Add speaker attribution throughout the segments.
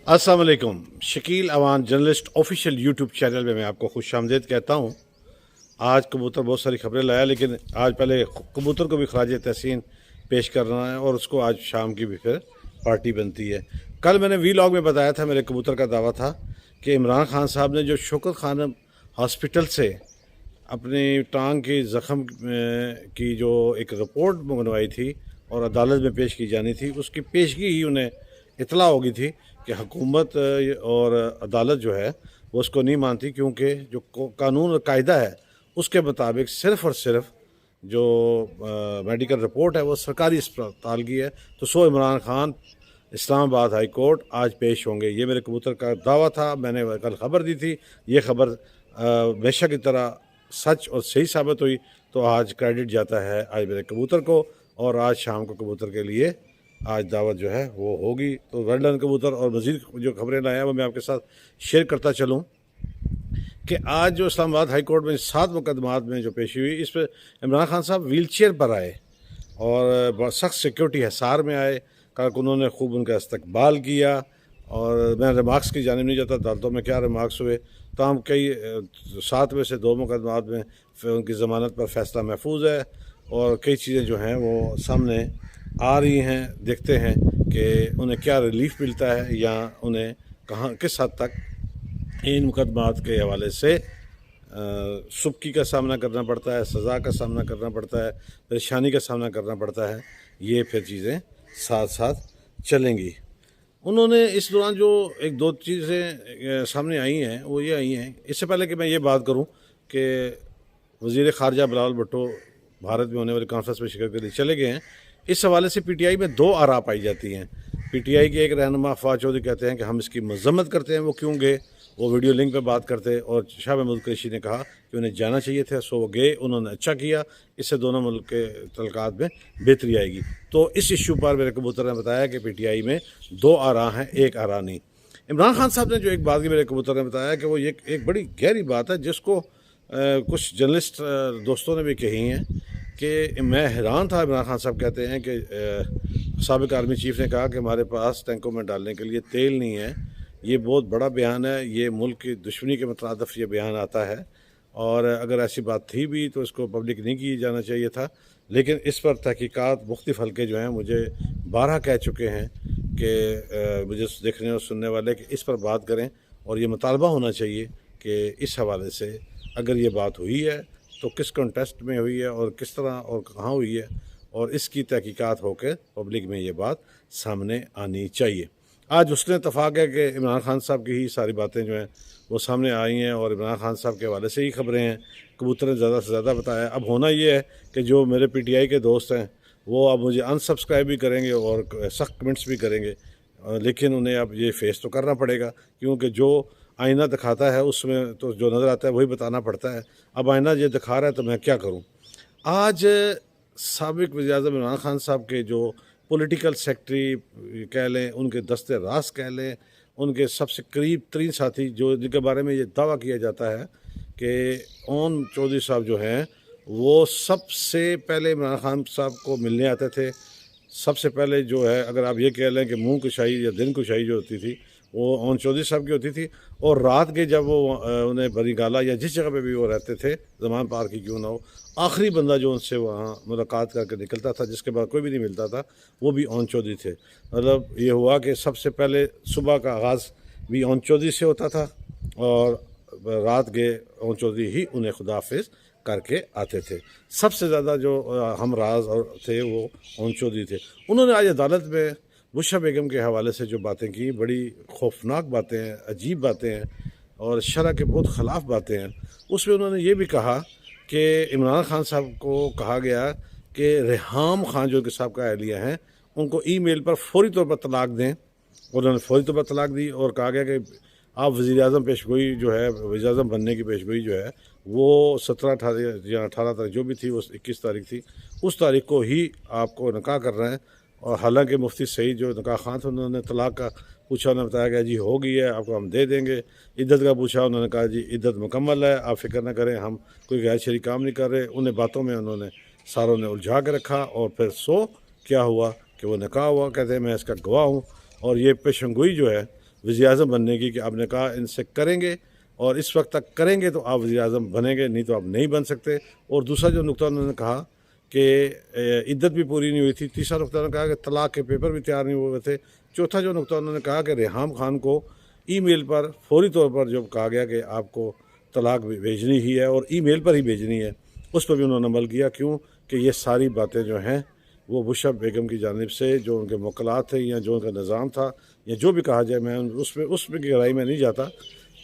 Speaker 1: अस्सलाम वालेकुम। Shakeel Awan journalist official YouTube channel में मैं आपको खुश आमदीद कहता हूँ। आज कबूतर बहुत सारी खबरें लाया, लेकिन आज पहले कबूतर को भी खराज तहसीन पेश करना है और उसको आज शाम की भी फिर पार्टी बनती है। कल मैंने वीलॉग में बताया था, मेरे कबूतर का दावा था कि इमरान खान साहब ने जो शौकत खान हॉस्पिटल से अपनी टांग के ज़ख़म की जो एक रिपोर्ट मंगवाई थी और अदालत में पेश की जानी थी, उसकी पेशगी ही उन्हें इतला हो गई थी कि हुकूमत और अदालत जो है वो उसको नहीं मानती, क्योंकि जो कानून और कायदा है उसके मुताबिक सिर्फ़ और सिर्फ जो मेडिकल रिपोर्ट है वो सरकारी अस्पताल की है। तो सो इमरान खान इस्लामाबाद हाई कोर्ट आज पेश होंगे, ये मेरे कबूतर का दावा था। मैंने कल खबर दी थी, ये खबर हमेशा की तरह सच और सही साबित हुई, तो आज क्रेडिट जाता है आज मेरे कबूतर को। और आज शाम को कबूतर के लिए आज दावत जो है वो होगी। तो वेल डन कबूतर। और मज़ीद जो खबरें लाया वो मैं आपके साथ शेयर करता चलूँ कि आज जो इस्लामाबाद हाई कोर्ट में 7 मुकदमात में जो पेशी हुई, इस पर इमरान खान साहब व्हील चेयर पर आए और सख्त सिक्योरिटी हिसार में आए। कारकुनों ने खूब उनका इस्तकबाल किया और मैं रिमार्क्स की जानिब नहीं जाता, अदालतों में क्या रिमार्क्स हुए। तमाम कई 7 में से 2 मुकदमात में उनकी ज़मानत पर फैसला महफूज है और कई चीज़ें जो हैं वो सामने आ रही हैं। देखते हैं कि उन्हें क्या रिलीफ मिलता है या उन्हें कहाँ किस हद तक इन मुकदमात के हवाले से सुबकी का सामना करना पड़ता है, सज़ा का सामना करना पड़ता है, परेशानी का सामना करना पड़ता है। ये फिर चीज़ें साथ साथ चलेंगी। उन्होंने इस दौरान जो एक दो चीज़ें सामने आई हैं वो ये आई हैं। इससे पहले कि मैं ये बात करूं कि वज़ीर ख़ारजा बिलावल भुट्टो भारत में होने वाली कॉन्फ्रेंस में शिरकत के लिए चले गए हैं, इस हवाले से पीटीआई में 2 आरा पाई जाती हैं। पीटीआई के एक रहनुमा फवाद चौधरी कहते हैं कि हम इसकी मज़म्मत करते हैं, वो क्यों गए, वो वीडियो लिंक पे बात करते। और शाह महमूद कुरैशी ने कहा कि उन्हें जाना चाहिए था, सो वो गए, उन्होंने अच्छा किया, इससे दोनों मुल्क के तल्लुकात में बेहतरी आएगी। तो इस इशू पर मेरे कबूतर ने बताया कि पीटीआई में 2 आरा हैं, एक आरा नहीं। इमरान खान साहब ने जो एक बात की मेरे कबूतर ने बताया कि वो ये एक बड़ी गहरी बात है, जिसको कुछ जर्नलिस्ट दोस्तों ने भी कही हैं कि मैं हैरान था। इमरान खान साहब कहते हैं कि साबिक आर्मी चीफ ने कहा कि हमारे पास टैंकों में डालने के लिए तेल नहीं है। ये बहुत बड़ा बयान है, ये मुल्क की दुश्मनी के मुताबिक ये बयान आता है और अगर ऐसी बात थी भी तो इसको पब्लिक नहीं की जाना चाहिए था। लेकिन इस पर तहकीकात मुख्तलिफ हल्के जो हैं मुझे 12 कह चुके हैं कि मुझे देखने और सुनने वाले कि इस पर बात करें और ये मुतालबा होना चाहिए कि इस हवाले से अगर ये बात हुई है तो किस कॉन्टेस्ट में हुई है और किस तरह और कहाँ हुई है, और इसकी तहकीकात होकर पब्लिक में ये बात सामने आनी चाहिए। आज उसने इतफाक़ है कि इमरान खान साहब की ही सारी बातें जो हैं वो सामने आई हैं और इमरान खान साहब के हवाले से ही खबरें हैं। कबूतर ने ज़्यादा से ज़्यादा बताया। अब होना ये है कि जो मेरे पीटीआई के दोस्त हैं वो अब मुझे अनसब्सक्राइब भी करेंगे और सख्त कमेंट्स भी करेंगे, लेकिन उन्हें अब ये फेस तो करना पड़ेगा, क्योंकि जो आईना दिखाता है उसमें तो जो नज़र आता है वही बताना पड़ता है। अब आईना ये दिखा रहा है तो मैं क्या करूं। आज साबिक वज़ीर-ए-आज़म इमरान खान साहब के जो पॉलिटिकल सेक्रेटरी कह लें, उनके दस्ते रास कह लें, उनके सबसे करीब तरीन साथी जो जिनके बारे में ये दावा किया जाता है कि ओन चौधरी साहब जो हैं वो सबसे पहले इमरान खान साहब को मिलने आते थे। सबसे पहले जो है, अगर आप ये कह लें कि मुँह कुशाई या दिन कुशाई जो होती थी वो ओन चौधरी साहब की होती थी, और रात के जब वो उन्हें बरी गाला या जिस जगह पे भी वो रहते थे, ज़मान पार की क्यों ना हो, आखिरी बंदा जो उनसे वहाँ मुलाकात करके निकलता था, जिसके बाद कोई भी नहीं मिलता था, वो भी ओन चौधरी थे। मतलब ये हुआ कि सबसे पहले सुबह का आगाज़ भी ओन चौधरी से होता था और रात के ओन चौधरी ही उन्हें खुदा हाफिज़ करके आते थे। सबसे ज़्यादा जो हम राज और थे वो ओन चौधरी थे। उन्होंने आज अदालत में बुशरा बेगम के हवाले से जो बातें की, बड़ी खौफनाक बातें हैं, अजीब बातें हैं और शरअ के बहुत ख़िलाफ़ बातें हैं। उसमें उन्होंने ये भी कहा कि इमरान खान साहब को कहा गया कि रेहाम खान जो कि साहब का अहलिया हैं, उनको ईमेल पर फौरी तौर पर तलाक दें। उन्होंने फौरी तौर पर तलाक दी और कहा गया कि आप वज़ीर-ए-आज़म पेशगोई जो है, वज़ीर-ए-आज़म बनने की पेशगोई जो है वो 17, 18 या 18 तारीख जो भी थी, वो 21 तारीख थी, उस तारीख को ही आपको निकाह कर रहे हैं। और हालांकि मुफ्ती सईद जो निकाह खान थे, उन्होंने तलाक का पूछा, उन्होंने बताया कि जी हो गई है, आपको हम दे देंगे। इद्दत का पूछा, उन्होंने कहा जी इद्दत मुकम्मल है, आप फ़िक्र न करें, हम कोई गैर शरई काम नहीं कर रहे। उन्हें बातों में उन्होंने सारों ने उलझा के रखा और फिर क्या हुआ कि वो निकाह हुआ। कहते हैं मैं इसका गवाह हूँ। और ये पेशंगोई जो है वज़ीर आज़म बनने की कि आपने कहा इनसे करेंगे और इस वक्त तक करेंगे तो आप वज़ीर आज़म बनेंगे, नहीं तो आप नहीं बन सकते। और दूसरा जो नुकता उन्होंने कहा कि इद्दत भी पूरी नहीं हुई थी। तीसरा नुकता उन्होंने कहा कि तलाक के पेपर भी तैयार नहीं हुए थे। चौथा जो नुकता उन्होंने कहा कि रेहाम खान को ईमेल पर फौरी तौर पर जो कहा गया कि आपको तलाक भेजनी ही है और ईमेल पर ही भेजनी है, उस पर भी उन्होंने अमल किया। क्यों कि ये सारी बातें जो हैं वो मुशर्रफ बेगम की जानिब से जो उनके मुकलात थे या जो उनका निज़ाम था या जो भी कहा जाए, मैं उसमें की गहराई में नहीं जाता,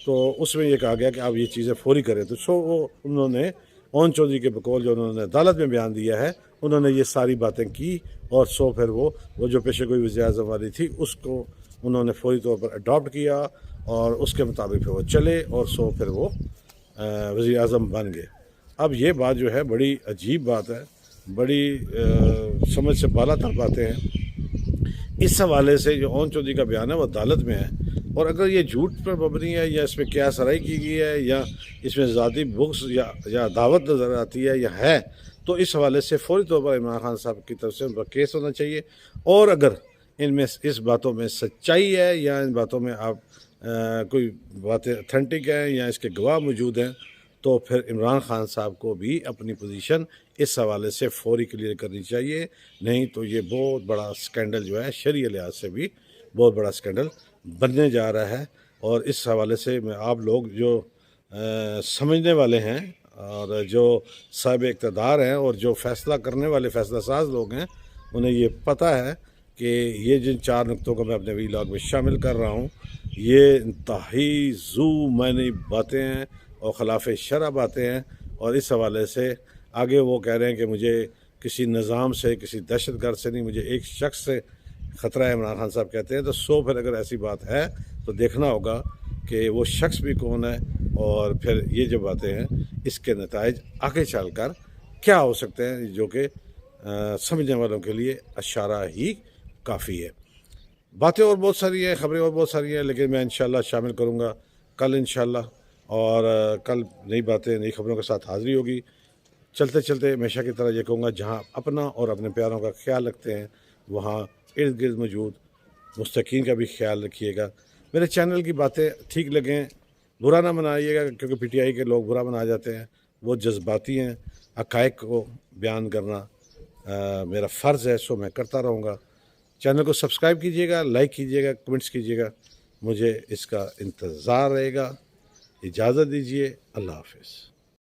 Speaker 1: तो उसमें ये कहा गया कि आप ये चीज़ें फौरी करें। तो सो वो उन्होंने ओन चौधरी के बकौल जो उन्होंने अदालत में बयान दिया है, उन्होंने ये सारी बातें की और सो फिर वो जो पेशे गोई वज़ीर आज़म वाली थी उसको उन्होंने फौरी तौर पर अडॉप्ट किया और उसके मुताबिक फिर वो चले और सो फिर वो वज़ीर आज़म बन गए। अब ये बात जो है बड़ी अजीब बात है, बड़ी समझ से बालातर बातें हैं। इस हवाले से जो ओन चौधरी का बयान है वो अदालत में है और अगर ये झूठ पर मबनी है या इसमें क्या सराई की गई है या इसमें ज़ाती बुक्स या दावत नज़र आती है या है, तो इस हवाले से फौरी तौर पर इमरान खान साहब की तरफ से उन पर केस होना चाहिए। और अगर इनमें इस बातों में सच्चाई है या इन बातों में आप कोई बातें अथेंटिक हैं या इसके गवाह मौजूद हैं, तो फिर इमरान खान साहब को भी अपनी पोजीशन इस हवाले से फौरी क्लियर करनी चाहिए। नहीं तो ये बहुत बड़ा स्कैंडल जो है शरीय लिहाज से भी बहुत बड़ा स्कैंडल बनने जा रहा है। और इस हवाले से मैं आप लोग जो समझने वाले हैं और जो साहिब इक़्तिदार हैं और जो फ़ैसला करने वाले फ़ैसला साज लोग हैं, उन्हें ये पता है कि ये जिन 4 नुक्तों को मैं अपने वीलॉग में शामिल कर रहा हूँ, ये इंतहाई मायने बातें हैं और ख़िलाफ़ शरअ बातें हैं। और इस हवाले से आगे वो कह रहे हैं कि मुझे किसी निज़ाम से, किसी दहशतगर्द से नहीं, मुझे एक शख्स से ख़तरा है, इमरान खान साहब कहते हैं। तो सो फिर अगर ऐसी बात है तो देखना होगा कि वो शख्स भी कौन है और फिर ये जो बातें हैं इसके नताइज आगे चल कर क्या हो सकते हैं, जो कि समझने वालों के लिए इशारा ही काफ़ी है। बातें और बहुत सारी हैं, खबरें और बहुत सारी हैं, लेकिन मैं इंशाल्लाह शामिल करूँगा कल इंशाल्लाह। और कल नई बातें, नई खबरों के साथ हाज़िरी होगी। चलते चलते हमेशा की तरह ये कहूँगा, जहाँ अपना और अपने प्यारों का ख्याल रखते हैं वहाँ इर्द गिर्द मौजूद मुस्तकीन का भी ख्याल रखिएगा। मेरे चैनल की बातें ठीक लगें, बुरा ना मनाइएगा, क्योंकि PTI के लोग बुरा मना जाते हैं, वो जज्बाती हैं। हक़ाइक़ को बयान करना मेरा फ़र्ज़ है, सो मैं करता रहूँगा। चैनल को सब्सक्राइब कीजिएगा, लाइक कीजिएगा, कमेंट्स कीजिएगा, मुझे इसका इंतज़ार रहेगा। इजाज़त दीजिए, अल्लाह हाफ़िज़।